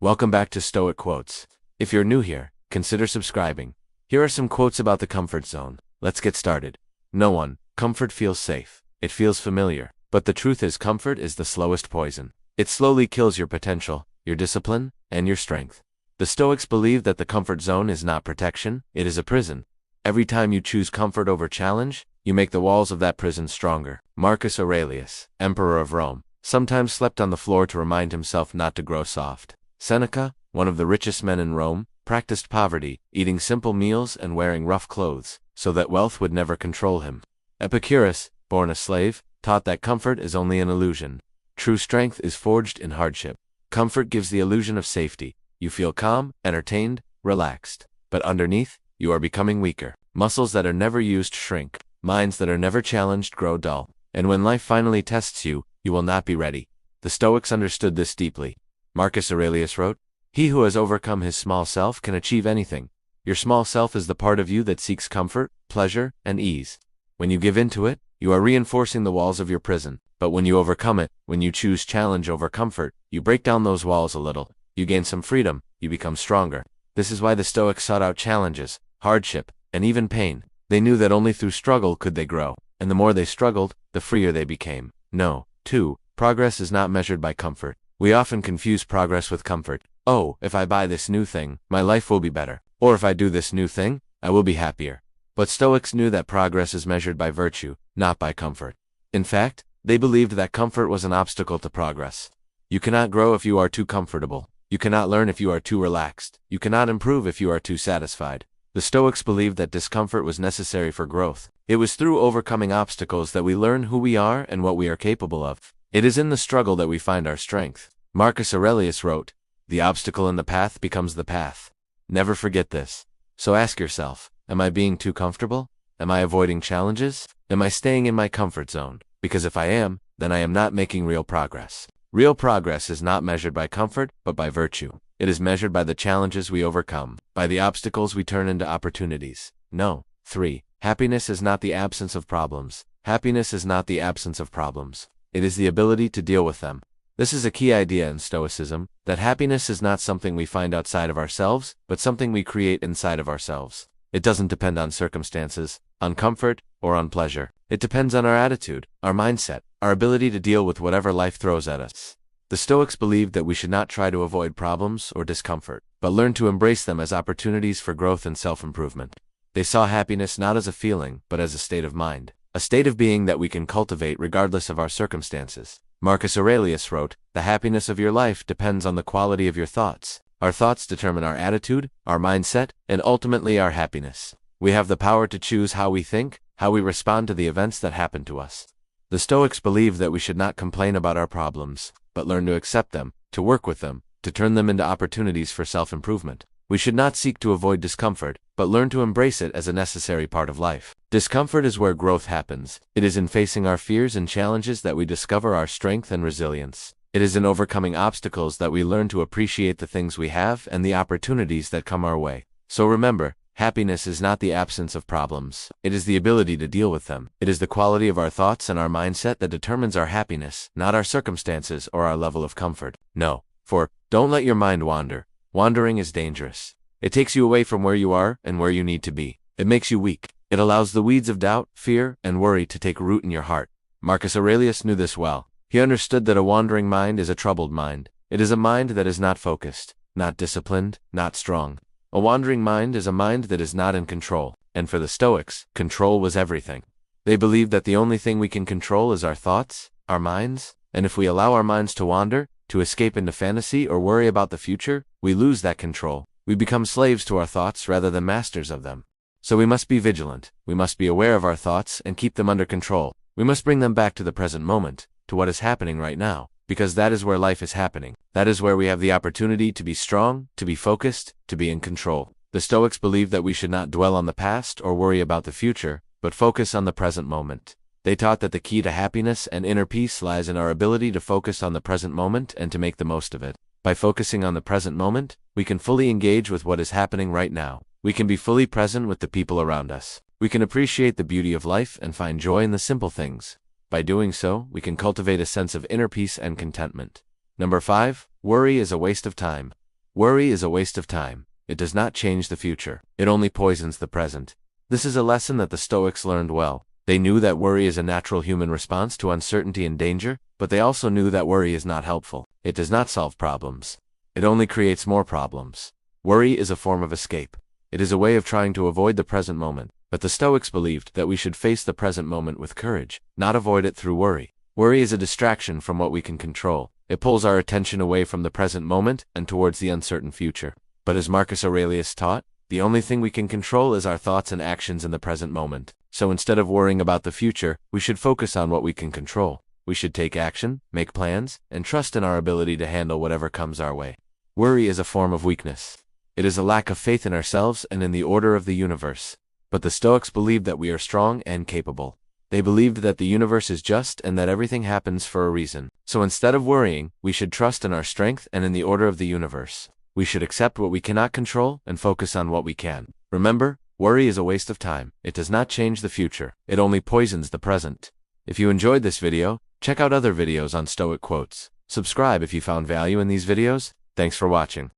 Welcome back to Stoic Quotes. If you're new here, consider subscribing. Here are some quotes about the comfort zone. Let's get started. No one. Comfort feels safe. It feels familiar. But the truth is, comfort is the slowest poison. It slowly kills your potential, your discipline, and your strength. The Stoics believe that the comfort zone is not protection, it is a prison. Every time you choose comfort over challenge, you make the walls of that prison stronger. Marcus Aurelius, Emperor of Rome, sometimes slept on the floor to remind himself not to grow soft. Seneca, one of the richest men in Rome, practiced poverty, eating simple meals and wearing rough clothes, so that wealth would never control him. Epictetus, born a slave, taught that comfort is only an illusion. True strength is forged in hardship. Comfort gives the illusion of safety. You feel calm, entertained, relaxed. But underneath, you are becoming weaker. Muscles that are never used shrink. Minds that are never challenged grow dull. And when life finally tests you, you will not be ready. The Stoics understood this deeply. Marcus Aurelius wrote, "He who has overcome his small self can achieve anything." Your small self is the part of you that seeks comfort, pleasure, and ease. When you give in to it, you are reinforcing the walls of your prison. But when you overcome it, when you choose challenge over comfort, you break down those walls a little. You gain some freedom, you become stronger. This is why the Stoics sought out challenges, hardship, and even pain. They knew that only through struggle could they grow, and the more they struggled, the freer they became. No. 2. Progress is not measured by comfort. We often confuse progress with comfort. Oh, if I buy this new thing, my life will be better. Or if I do this new thing, I will be happier. But Stoics knew that progress is measured by virtue, not by comfort. In fact, they believed that comfort was an obstacle to progress. You cannot grow if you are too comfortable. You cannot learn if you are too relaxed. You cannot improve if you are too satisfied. The Stoics believed that discomfort was necessary for growth. It was through overcoming obstacles that we learn who we are and what we are capable of. It is in the struggle that we find our strength. Marcus Aurelius wrote, "The obstacle in the path becomes the path." Never forget this. So ask yourself, am I being too comfortable? Am I avoiding challenges? Am I staying in my comfort zone? Because if I am, then I am not making real progress. Real progress is not measured by comfort, but by virtue. It is measured by the challenges we overcome, by the obstacles we turn into opportunities. No. 3. Happiness is not the absence of problems. Happiness is not the absence of problems. It is the ability to deal with them. This is a key idea in Stoicism, that happiness is not something we find outside of ourselves, but something we create inside of ourselves. It doesn't depend on circumstances, on comfort, or on pleasure. It depends on our attitude, our mindset, our ability to deal with whatever life throws at us. The Stoics believed that we should not try to avoid problems or discomfort, but learn to embrace them as opportunities for growth and self-improvement. They saw happiness not as a feeling, but as a state of mind, a state of being that we can cultivate regardless of our circumstances. Marcus Aurelius wrote, "The happiness of your life depends on the quality of your thoughts. Our thoughts determine our attitude, our mindset, and ultimately our happiness. We have the power to choose how we think, how we respond to the events that happen to us." The Stoics believe that we should not complain about our problems, but learn to accept them, to work with them, to turn them into opportunities for self-improvement. We should not seek to avoid discomfort, but learn to embrace it as a necessary part of life. Discomfort is where growth happens. It is in facing our fears and challenges that we discover our strength and resilience. It is in overcoming obstacles that we learn to appreciate the things we have and the opportunities that come our way. So remember, happiness is not the absence of problems. It is the ability to deal with them. It is the quality of our thoughts and our mindset that determines our happiness, not our circumstances or our level of comfort. No. 4. Don't let your mind wander. Wandering is dangerous. It takes you away from where you are and where you need to be. It makes you weak. It allows the weeds of doubt, fear, and worry to take root in your heart. Marcus Aurelius knew this well. He understood that a wandering mind is a troubled mind. It is a mind that is not focused, not disciplined, not strong. A wandering mind is a mind that is not in control. And for the Stoics, control was everything. They believed that the only thing we can control is our thoughts, our minds, and if we allow our minds to wander, to escape into fantasy or worry about the future, we lose that control. We become slaves to our thoughts rather than masters of them. So we must be vigilant. We must be aware of our thoughts and keep them under control. We must bring them back to the present moment, to what is happening right now, because that is where life is happening. That is where we have the opportunity to be strong, to be focused, to be in control. The Stoics believed that we should not dwell on the past or worry about the future, but focus on the present moment. They taught that the key to happiness and inner peace lies in our ability to focus on the present moment and to make the most of it. By focusing on the present moment, we can fully engage with what is happening right now. We can be fully present with the people around us. We can appreciate the beauty of life and find joy in the simple things. By doing so, we can cultivate a sense of inner peace and contentment. Number 5, worry is a waste of time. Worry is a waste of time. It does not change the future. It only poisons the present. This is a lesson that the Stoics learned well. They knew that worry is a natural human response to uncertainty and danger, but they also knew that worry is not helpful. It does not solve problems. It only creates more problems. Worry is a form of escape. It is a way of trying to avoid the present moment. But the Stoics believed that we should face the present moment with courage, not avoid it through worry. Worry is a distraction from what we can control. It pulls our attention away from the present moment and towards the uncertain future. But as Marcus Aurelius taught, the only thing we can control is our thoughts and actions in the present moment. So instead of worrying about the future, we should focus on what we can control. We should take action, make plans, and trust in our ability to handle whatever comes our way. Worry is a form of weakness. It is a lack of faith in ourselves and in the order of the universe. But the Stoics believed that we are strong and capable. They believed that the universe is just and that everything happens for a reason. So instead of worrying, we should trust in our strength and in the order of the universe. We should accept what we cannot control and focus on what we can. Remember, worry is a waste of time. It does not change the future. It only poisons the present. If you enjoyed this video, check out other videos on Stoic quotes. Subscribe if you found value in these videos. Thanks for watching.